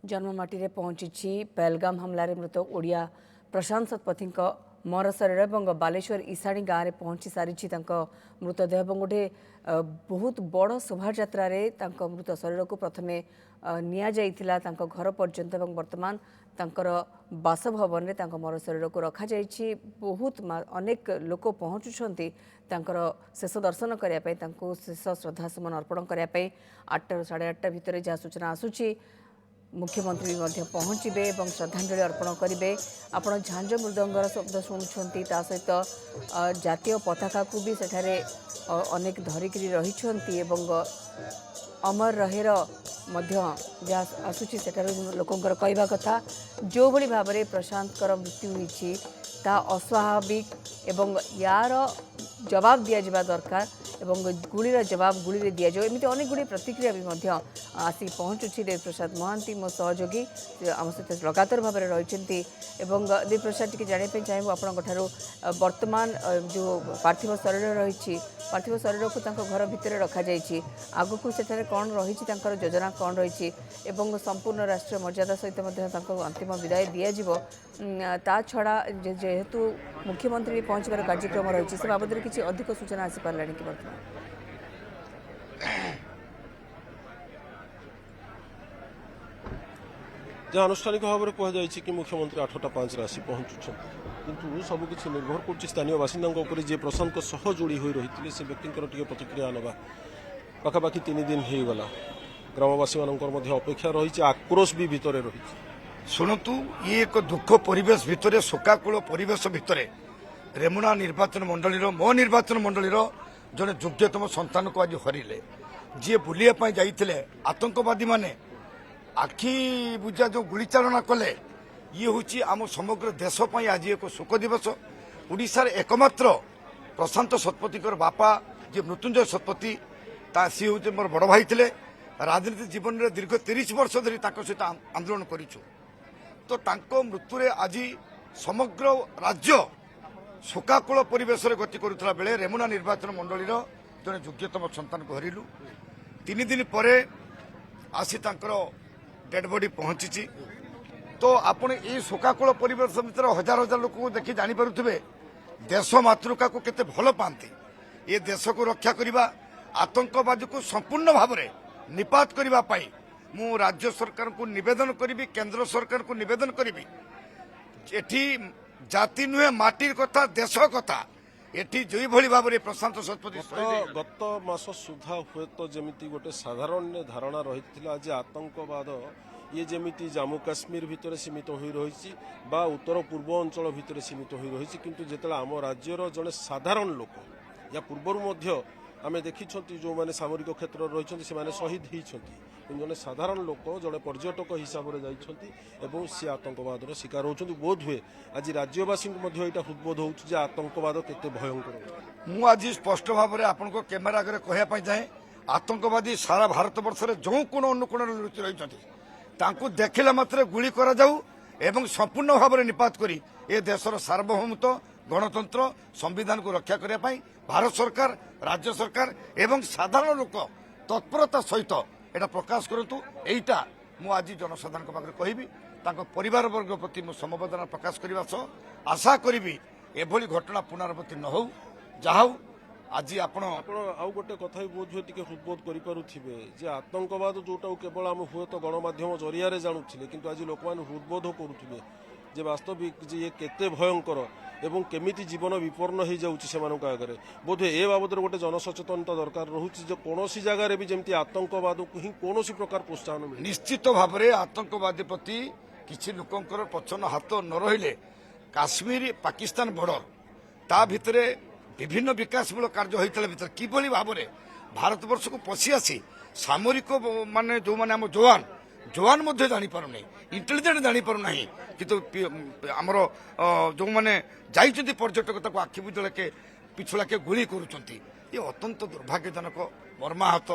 जन्ममाटी पहुंची पहलगाम हमलार मृत ओडिया प्रशांत शतपथी मर शरीर और बालेश्वर ईशाणी गाँव में पहुंची सारी मृतदेह और गोटे बहुत बड़ शोभा मृत शरीर को प्रथम निया घर पर्यंत वर्तमान बासभवन में मर शरीर को रखा बहुत अनेक लोक पहुँचुंट शेष दर्शन करने शेष श्रद्धासुमन अर्पण करने 8 साढ़े 8 भितर जहाँ सूचना आसूची मुख्यमंत्री पहुँचे और श्रद्धांजलि अर्पण करेंगे। आपण झांझ मृदंगर शब्द शुणुंट सहित जातीय पताका को भी सेठारे अनेक धरिक रही अमर रहेर जहाँ आसूची सेठार लोकंर कहवा कथा जो भली भाव में प्रशांतर मृत्यु होती अस्वाभाविक एवं यार जवाब दिया दरकार एवं गुलीर जवाब गुली दि जाए एमती अनेक गुड़ी प्रतिक्रिया भी आसिक पहुँचुची देवप्रसाद महांती मो सहयोगी आम सहित लगातार भाव में रही देवप्रसाद टी जानापी चाहूँ आपंठ वर्तमान जो पार्थिव शरीर रही पार्थिव शरीर को घर भितर रखा आग को सेठारे कौन रही योजना कौन रही संपूर्ण राष्ट्रीय मर्यादा सहित अंतिम विदाय दिज्व ता छड़ा जेहेतु मुख्यमंत्री पहुंचबार कार्यक्रम रही से बाबद किसी अधिक सूचना आसी पारा कि वर्तमान जहाँ आनुष्ठानिक भाव में कहुई कि मुख्यमंत्री 8टा 5 आसी पहुंचुं किंतु सबकि निर्भर कर स्थानीय बासिंदा जी प्रशांत सह जोड़ी हो रही से व्यक्ति प्रतिक्रिया नवा पाखापाखि 3 दिन हो गला ग्रामवासी अपेक्षा रही आक्रोश भी भितर रही शुणु ये एक दुख परिवेश भितर शोकाकूल परिवेश भितर रेमुणा निर्वाचन मंडली मो निर्वाचन मंडली जड़े योग्यतम संतान को आज हरिले जी बुलापी जाते आतंकवादी माने आखि बुझा जो गुलीचालना कले ये हूँ आम समग्र देशपाई आज एक शोक दिवस ओडिशार एकमात्र प्रशांत शतपथी बापा जी मृत्युंजय शतपथी सी हूँ मोर बड़ भाई थे राजनीति जीवन में दीर्घ 30 वर्ष धरी सहित आंदोलन करूँ तो मृत्यु आज समग्र राज्य शोकाकूल परिवेश गति करुला बेले रेमुणा निर्वाचन मंडली जड़े योग्यतम संतान को हरिलु 3 दिन पर आसी डेड बॉडी पहुंची तो आपण ये शोकाकूल परिवेश भितर हजार हजार लोक देखी जानीपे देश मातृका को केते भल पाती ये देश को रक्षा करने आतंकवादी को संपूर्ण भाव में निपात करने मु राज्य सरकार को निवेदन करी केंद्र सरकार को निवेदन करी एठी जाति नुहे माटी कथा देश कथा एठी जो भली भाव में प्रशांत शतपथी गत मास सुधा हुए तो जमी गोटे साधारण धारणा रही आज आतंकवाद ये जमी जम्मू काश्मीर भितर सीमित हो रही उत्तर पूर्व अंचल भितर सीमित हो रही किंतु जिते आम राज्यर जड़े साधारण लोक या पूर्वर आमे देखी जो माने सामरिक क्षेत्र रही शहीद होती जड़े साधारण लोक जड़े पर्यटक हिसाब से सी आतंकवाद शिकार होती बोध हुए आज राज्यवासी यहाँ हृदबोध हो आतंकवाद केते भयंकर मु आज स्पष्ट भाव में आपन को कैमेरा आगे कहवाई चाहे आतंकवादी सारा भारत वर्ष जो कोण अनुकोण लुचि रही देखला मात्र गुली करा जाऊ एवं संपूर्ण भाव में निपात करी ए देशर सार्वभौमत्व गणतंत्र संविधान को रक्षा करने भारत सरकार राज्य सरकार एवं साधारण लोक तत्परता सहित एटा प्रकाश करतु एटा मु आज जनसाधारण पाखे कहबी परिवार वर्ग प्रति मु समवेदना प्रकाश करने सह आशा करी एभली घटना पुनरावृत्ति न हो जहा आज आपण आउ गोटे कथा बोध हुए टिके हृदबोध करें जे आतंकवाद जोटा केवल आम हुए तो गणमाध्यम जरिया जानुले किंतु आज लोक मैंने हृदबोध करुवे जे वास्तविक जे ये केते भयंकर एवं केमिति जीवन विपन्न हो जाऊँगी आगे बोध ए बाबद गोटे जनसचेतनता दरकार रोचे कौन जगार भी जमी आतंकवाद को ही कौन प्रकार प्रोत्साहन मिले निश्चित भाव में आतंकवादी प्रति किसी लोकंर पछन हाथ न रहिले काश्मीर पाकिस्तान बॉर्डर ता भितर विभिन्न विकासमूलक कार्य होता भर किभली भाव में भारत वर्ष को पशि आसी सामरिक माने जो माने आम जवान मध्य जानी पारुनी इंटेलिजेंट जानी पारुना किंतु आमर जो माने जाइछन्ति पर्यटक ताको आखि बुझले के पिछला के गुली करूछन्ति ये अत्यंत दुर्भाग्यजनक मर्माहत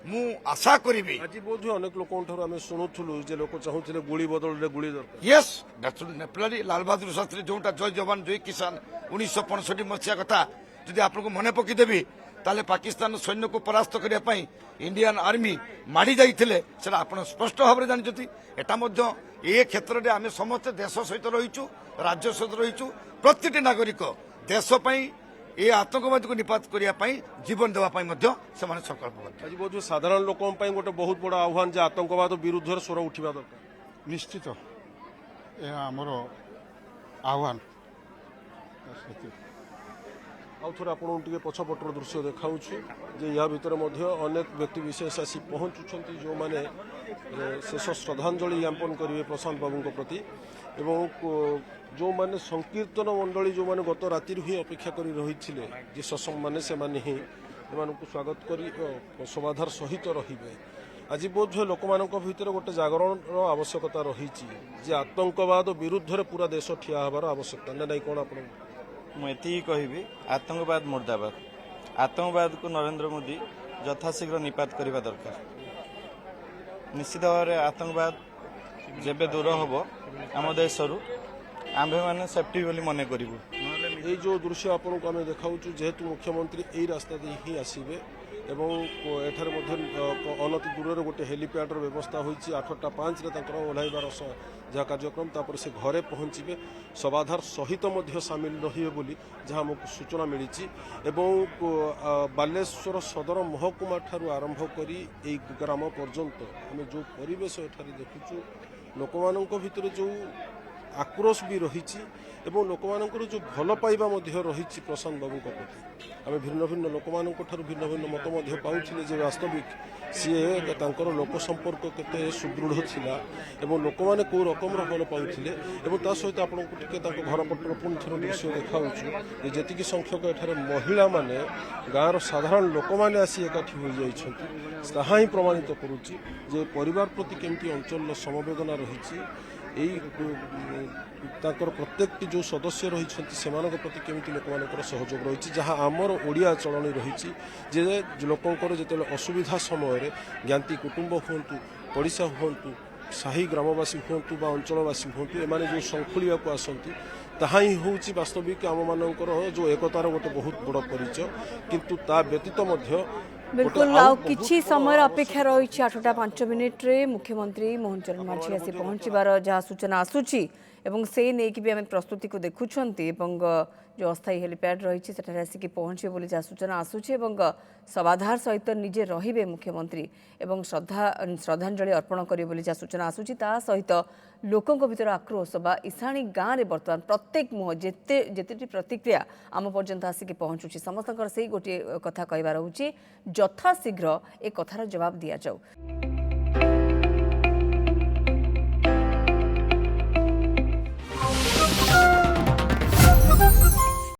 मु आशा करी आज बोध अनेक लोक आम शुणुलु जे लोक चाहूले गुली बदल गुली दरकार यस नेपलारी लाल बहादुर शास्त्री जोटा जय जवान जय किसान 1965 मसीहा कथा जदि आपको मन पकईदेवी তাহলে পাকিস্ତାন সৈন্যକୁ পরাস্ত করিয়া পাই ইন্ডিয়ান আর্মি মাড়ি যাইଥିଲେ সেটা আপনার স্পষ্ট ভাবে জানিছন্তি এটা মধ্য এ ক্ষেত্রে আমি সমস্ত দেশ সহিত রহিছু রাজ্য সহিত রহিছু প্রতিটি নাগরিক দেশ পাই ଏ ଆତଙ୍କବାଦୀକୁ ନିପାତ କରିବା ପାଇଁ ଜୀବନ ଦେବା ପାଇଁ ମଧ୍ୟ ସେମାନେ ସଂକଳ୍ପବଦ୍ଧ। ଆଜି ବହୁତ ସାଧାରଣ ଲୋକଙ୍କ ପାଇଁ ଗୋଟେ ବହୁତ ବଡ଼ ଆହ୍ୱାନ ଯେ ଆତଙ୍କବାଦ ବିରୁଦ୍ଧରେ ସ୍ୱର ଉଠିବା ଦରକାର। ନିଶ୍ଚିତ ଏହା ଆମର ଆହ୍ୱାନ। ଆଉ ଥରେ ଆପଣଙ୍କୁ ଟିକେ ପଛପଟର ଦୃଶ୍ୟ ଦେଖାଉଛୁ ଯେ ଏହା ଭିତରେ ମଧ୍ୟ ଅନେକ ବ୍ୟକ୍ତି ବିଶେଷ ଆସି ପହଞ୍ଚୁଛନ୍ତି ଯେଉଁମାନେ ଶେଷ ଶ୍ରଦ୍ଧାଞ୍ଜଳି ଜ୍ଞାପନ କରିବେ ପ୍ରଶାନ୍ତ ବାବୁଙ୍କ ପ୍ରତି ଏବଂ ଯେଉଁମାନେ ସଂକୀର୍ତ୍ତନ ମଣ୍ଡଳୀ ଯେଉଁମାନେ ଗତ ରାତିରୁ ହିଁ ଅପେକ୍ଷା କରି ରହିଥିଲେ ଯେ ସତ୍ସଙ୍ଗମାନେ ସେମାନେ ହିଁ ଏମାନଙ୍କୁ ସ୍ୱାଗତ କରି ଶୋଭାଧାର ସହିତ ରହିବେ। ଆଜି ବୋଧହୁଏ ଲୋକମାନଙ୍କ ଭିତରେ ଗୋଟେ ଜାଗରଣର ଆବଶ୍ୟକତା ରହିଛି ଯେ ଆତଙ୍କବାଦ ବିରୁଦ୍ଧରେ ପୁରା ଦେଶ ଠିଆ ହେବାର ଆବଶ୍ୟକତା ନା ନାଇଁ କ'ଣ ଆପଣ? ମୁଁ ଏତିକି କହିବି ଆତଙ୍କବାଦ ମୁର୍ଦ୍ଦାବାଦ। ଆତଙ୍କବାଦକୁ ନରେନ୍ଦ୍ର ମୋଦି ଯଥାଶୀଘ୍ର ନିପାତ କରିବା ଦରକାର। ନିଶ୍ଚିତ ଭାବରେ ଆତଙ୍କବାଦ ଯେବେ ଦୂର ହେବ ଆମ ଦେଶରୁ ଆମ୍ଭେମାନେ ସେଫ୍ଟି ବୋଲି ମନେ କରିବୁ। এই যে দৃশ্য আপনার আমি দেখাউছু যেহেতু মুখ্যমন্ত্রী এই রাস্তা দিয়ে হি আসবে এবং এখানে মধ্যে অনতি দূরের গোটে হেলিপ্যাডর ব্যবস্থা হয়েছে 8:05 তাঁর ওহ্লাইবার যা কার্যক্রম তারপরে সে ঘরে পৌঁছবে সবাধার সহিত মধ্য সামিল রহবে বলে যা আমাকে সূচনা মিলিছি এবং বালেশ্বর সদর মহকুমা ঠার আরম্ভ করে এই গ্রাম পর্যন্ত আমি যে পরিবেশ এখানে দেখুছু লোকମାନଙ୍କ ভিতরে যে আক্রোশ বি রয়েছে এবং লোকମାନଙ୍କର ଯେଉଁ ଭଲ ପାଇବା ମଧ୍ୟ ରହିଛି ପ୍ରଶାନ୍ତ ବାବୁଙ୍କ ପ୍ରତି ଆମେ ଭିନ୍ନ ଭିନ୍ନ ଲୋକମାନଙ୍କଠାରୁ ଭିନ୍ନ ଭିନ୍ନ ମତ ମଧ୍ୟ ପାଉଥିଲେ ଯେ ବାସ୍ତବିକ ସିଏ ତାଙ୍କର ଲୋକ ସମ୍ପର୍କ କେତେ ସୁଦୃଢ଼ ଥିଲା ଏବଂ ଲୋକମାନେ କେଉଁ ରକମର ଭଲ ପାଉଥିଲେ ଏବଂ ତା ସହିତ ଆପଣଙ୍କୁ ଟିକେ ତାଙ୍କ ଘର ପଟର ପୁଣି ଥରେ ଦୃଶ୍ୟ ଦେଖାଉଛୁ ଯେ ଯେତିକି ସଂଖ୍ୟକ ଏଠାରେ ମହିଳାମାନେ ଗାଁର ସାଧାରଣ ଲୋକମାନେ ଆସି ଏକାଠି ହୋଇଯାଇଛନ୍ତି ତାହା ହିଁ ପ୍ରମାଣିତ କରୁଛି ଯେ ପରିବାର ପ୍ରତି କେମିତି ଅଞ୍ଚଳର ସମବେଦନା ରହିଛି এই ତାଙ୍କର ପ୍ରତ୍ୟେକଟି ଯେଉଁ ସଦସ୍ୟ ରହିଛନ୍ତି ସେମାନଙ୍କ ପ୍ରତି କେମିତି ଲୋକମାନଙ୍କର ସହଯୋଗ ରହିଛି ଯାହା ଆମର ଓଡ଼ିଆ ଚଳଣି ରହିଛି ଯେ ଲୋକଙ୍କର ଯେତେବେଳେ ଅସୁବିଧା ସମୟରେ ଜ୍ଞାତି କୁଟୁମ୍ବ ହୁଅନ୍ତୁ ପଡ଼ିଶା ହୁଅନ୍ତୁ ସାହି ଗ୍ରାମବାସୀ ହୁଅନ୍ତୁ ବା ଅଞ୍ଚଳବାସୀ ହୁଅନ୍ତୁ ଏମାନେ ଯେଉଁ ଶଙ୍ଖୁଳିବାକୁ ଆସନ୍ତି ତାହା ହିଁ ହେଉଛି ବାସ୍ତବିକ ଆମମାନଙ୍କର ଯେଉଁ ଏକତାର ଗୋଟେ ବହୁତ ବଡ଼ ପରିଚୟ କିନ୍ତୁ ତା ବ୍ୟତୀତ ମଧ୍ୟ बिल्कुल आउ किछि समय अपेक्षा रही 8:05 रे मुख्यमंत्री मोहन चरण माझी आसी पहुंचबार जहाँ सूचना आसूची एवं से नहीं भी आम प्रस्तुति को देखुंट जो अस्थायी हेलीपैड रही है आसिक पहुंचे बोली जहाँ सूचना आसूची सवाधार सहित निजे रहिबे मुख्यमंत्री एवं श्रद्धांजलि अर्पण करेंगे बोली जहाँ सूचना आसूची ता सहित लोकों भीतर आक्रोश बा इसाणी गाँव में बर्तमान प्रत्येक मुह जेते प्रतिक्रिया आम पर्यंत आसिक पहुंचुची समस्त से गोटे कथा कहबार होची यथाशीघ्र ए कथार जवाब दि जाऊ।